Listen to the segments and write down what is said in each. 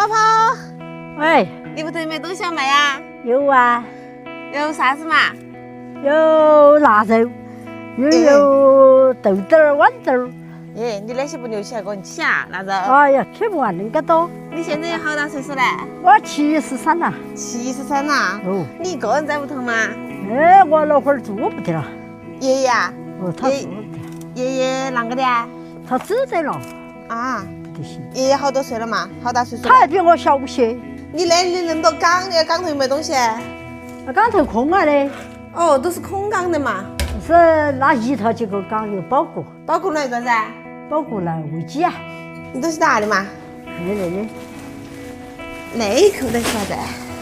泡泡，喂，你屋头有没有东西要卖呀？有啊，有啥子嘛？有腊肉，又有豆豆儿、豌豆儿。你那些不留起来给我起啊？腊肉？哎呀，吃不完那个多。你现在有好大岁数嘞我73了。 ？73啦。哦。你一个人在屋头吗？我老汉儿住不得了。爷爷啊？哦，他住不得。爷爷啷个的啊？他只得了。啊。不行。爷爷好多岁了嘛？好大岁数？他还比我小些。你那么多缸，你缸头有没有东西？那缸头空了的。哦，都是空缸的嘛。是那一套几个缸有包裹。包裹来做啥子？包裹来喂鸡啊。你都是哪里嘛？那的。那一口袋是啥子？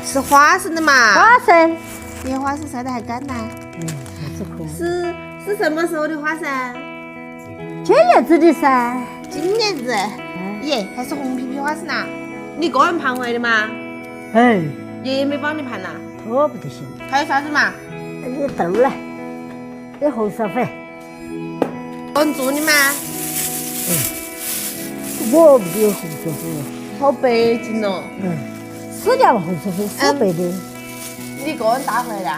是花生的嘛？花生。你花生晒得还干呢。还是可以。是什么时候的花生？今年子的噻。今年子。耶，还是红皮皮花生呐？你个人盘回的吗？哎。爷爷没帮你盘呐？可不得行。还有啥子嘛？有豆儿嘞，有红烧粉。个人做的吗？我没有红烧粉。好白净哦。4两红烧粉4百的。你个人打回来的？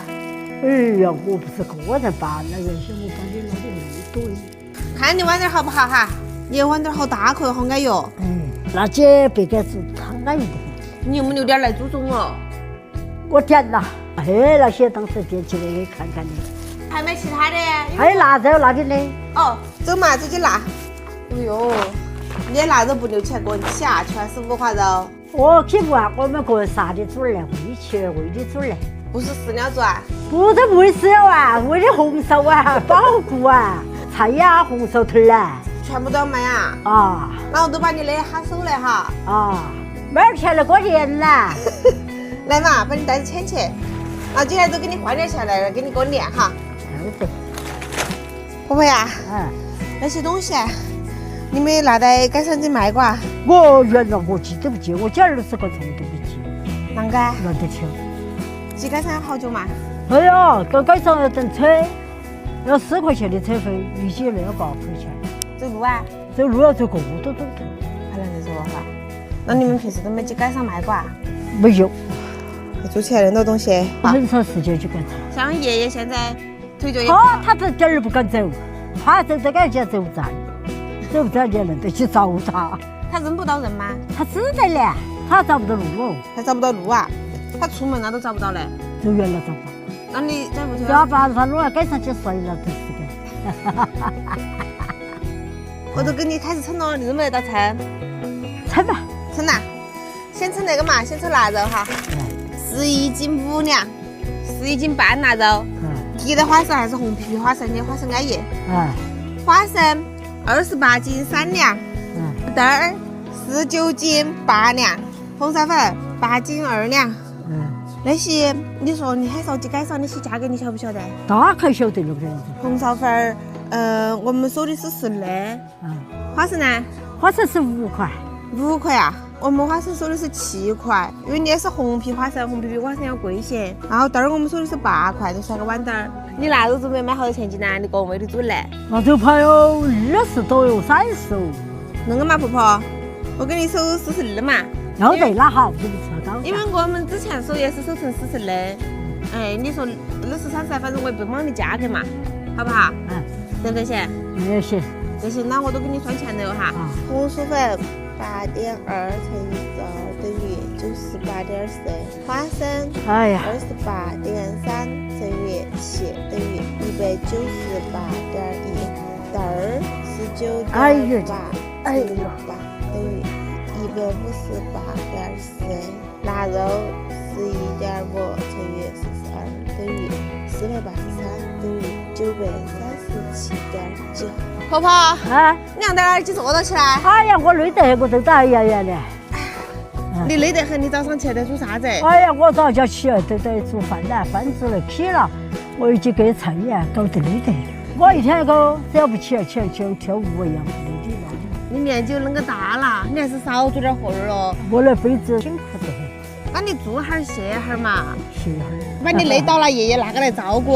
哎呀，我不是个人办，那原先我帮你拿的那么多。看你碗点好不好哈？你碗点好大颗，好安逸哦。那姐别个做他安逸的。你有没有留点来煮中哦？我点了，那些当时点起来给看看的。还买其他的？还有腊肉那边的。哦，走嘛，走起腊。哎呦，你的腊肉不留起来给我起啊，全是五花肉。我起不完，我们个人杀的猪儿来，喂起喂的猪儿来。不是饲料猪啊？不是喂饲料啊，喂的红烧啊，包谷啊，菜呀，红烧腿儿啊。全部都要卖啊？啊。那我都把你的哈收来哈。啊，买点钱来过年啦。来嘛，把你带着钱去。那接下来都给你换点钱来，给你过年哈。好的。婆婆呀，那些东西你们拿在街上去卖过啊？我原来我记都不记，我20个虫都不记。啷个？难得听。去街上要好久嘛？哎呀，到街上要等车，要4块钱的车费，预计要8块钱。走路啊？走路要走个多钟头。还能再走哈？那你们平时都没去街上卖过啊？没有。做起来那么多东西，很长时间去干啥？像爷爷现在腿脚也……他这点儿不敢走，他走这个叫走不站，走不站就能得去找他。他认不到人吗？他只得来，他找不到路哦。他找不到路啊？他出门那都找不到嘞。走远了找不到。那你在屋头？要不然他弄到街上去摔了，真是的。我都给你开始称了，你认不认得称？称吧。称呐，先称那个嘛，先称腊肉哈。11斤5两，11斤半腊肉。提的花生还是红皮皮花生的，花生安逸。花生28斤3两。豆儿19斤8两，红烧粉8斤2两。那些你说你很少去街上，那些价格你晓不晓得？大概晓得那个样子。红烧粉儿，我们说的是10的。花生呢？花生是5块。5块啊？我们花生说的是7块，因为你也是红皮花生，红皮花生要贵些。然后豆儿我们说的是8块，就算个豌豆儿。你腊肉准备买好多钱斤呢？你个人喂的猪嘞？腊肉盘有20多哟，30哦。那个嘛，婆婆，我给你收42的嘛。要得，那好，你不吃高。因为我们之前收也是收成40的。哎，你说20、30，反正我也不帮你价格嘛，好不好？得不得行？也行。这些那我都给你算钱了哈。红薯粉8.2乘以12等于98.4，花生28.3乘以7等于198.1，豆儿19.8乘以8等于158.4，腊肉11.5乘以42等于483，等于937.9。婆婆，你让点耳机坐到起来。哎呀，我累得很，我都打呀呀的。你累得很，你早上起来在做啥子？哎呀，我早就起来都在做饭了，饭煮了起了，我已经给菜呀，搞得累得很。我一天个只要不起来像跳舞一样，累的那里。你年纪又啷个大了？你还是少做点活儿咯。我那辈子辛苦得很。那你做哈儿歇哈儿嘛。歇哈儿。把你累到了，爷爷哪个来照顾？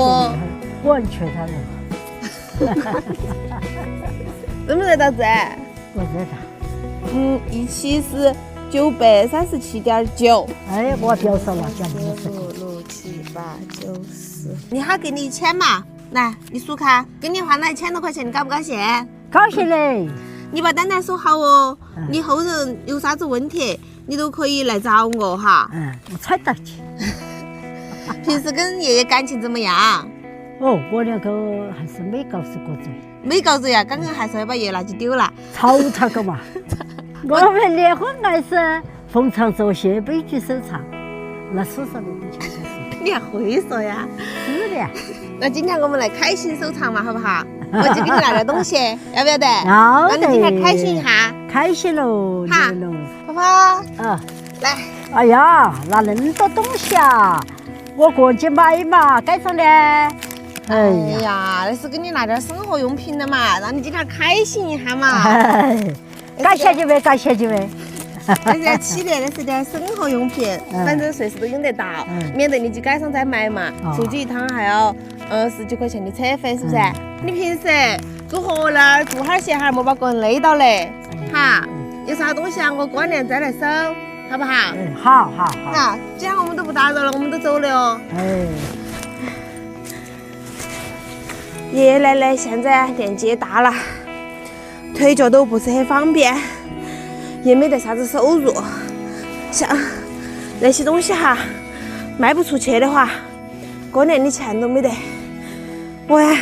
我很缺他了。认不认到字？我认得。一起是937.9。哎，我表少了，讲50个。6、7、8、9、10。你好，给你1000嘛，来，你数看，给你换了1000多块钱，你高不高兴？高兴嘞！你把单单收好哦，你后头有啥子问题，你都可以来找我哈。我猜到起。平时跟爷爷感情怎么样？哦，我2个还是没告诉过嘴。没搞着呀，刚刚还说要把爷爷拿去丢了。吵个嘛！我们离婚还是逢场作戏，悲剧收场。那书上面都全是。你还会说呀？是的。那今天我们来开心收场嘛，好不好？我就给你拿点东西，要不要得？要得。那你今天开心一下。开心喽，哈喽。泡泡。来。哎呀，拿那么多东西啊！我过去买嘛，该上的。哎呀，那是给你拿点生活用品的嘛，让你今天开心一下嘛。感谢几位，感谢几位。那是起的，那是点生活用品，反正随时都用得到，免得你去街上再买嘛。出去一趟还要10几块钱的车费，是不是？你平时住河那儿住哈儿歇哈儿，莫把个人累到嘞，哈。有啥东西啊，我过年再来收，好不好？好。啊，今天我们都不打扰了，我们都走了哦。爷爷奶奶现在年纪也大了，腿脚都不是很方便，也没得啥子收入，像那些东西哈，卖不出去的话，过年的钱都没得。我呀，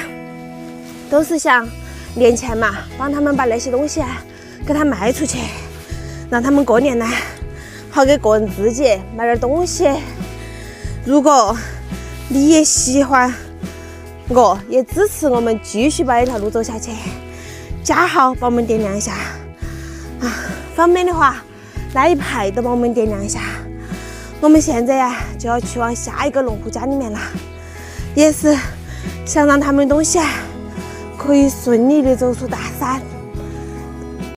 都是想年前嘛，帮他们把那些东西给他卖出去，让他们过年呢，好给个人自己买点东西。如果你也喜欢，我也支持我们继续把这条路走下去，加号帮我们点亮一下方便的话那一排都帮我们点亮一下。我们现在呀就要去往下一个农户家里面了，也是想让他们东西可以顺利的走出大山。